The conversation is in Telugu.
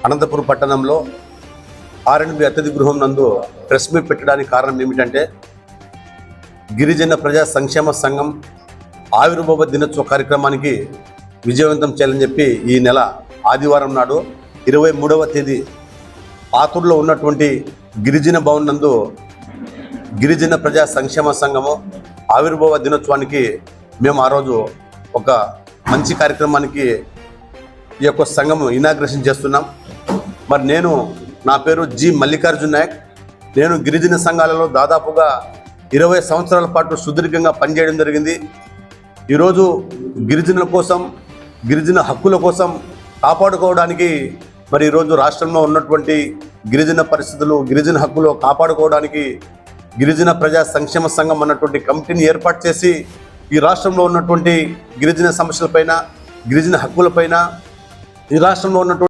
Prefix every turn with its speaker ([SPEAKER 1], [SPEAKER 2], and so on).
[SPEAKER 1] అనంతపురం పట్టణంలో ఆర్ఎండ్బి అతిథి గృహం నందు ప్రెస్ మీట్ పెట్టడానికి కారణం ఏమిటంటే గిరిజన ప్రజా సంక్షేమ సంఘం ఆవిర్భావ దినోత్సవ కార్యక్రమానికి విజయవంతం చేయాలని చెప్పి ఈ నెల ఆదివారం నాడు 23వ తేదీ పాతూరులో ఉన్నటువంటి గిరిజన భవన్ నందు గిరిజన ప్రజా సంక్షేమ సంఘము ఆవిర్భావ దినోత్సవానికి మేము ఆ రోజు ఒక మంచి కార్యక్రమానికి ఈ యొక్క సంఘం ఇనాగ్రేషన్ చేస్తున్నాం. మరి నా పేరు జి మల్లికార్జున్ నాయక్. నేను గిరిజన సంఘాలలో దాదాపుగా 20 సంవత్సరాల పాటు సుదీర్ఘంగా పనిచేయడం జరిగింది. ఈరోజు గిరిజనుల కోసం, గిరిజన హక్కుల కోసం కాపాడుకోవడానికి మరి ఈరోజు రాష్ట్రంలో ఉన్నటువంటి గిరిజన పరిస్థితులు, గిరిజన హక్కులు కాపాడుకోవడానికి గిరిజన ప్రజా సంక్షేమ సంఘం అన్నటువంటి కమిటీని ఏర్పాటు చేసి ఈ రాష్ట్రంలో ఉన్నటువంటి గిరిజన సమస్యలపైన, గిరిజన హక్కులపైన, ఈ రాష్ట్రంలో ఉన్నటువంటి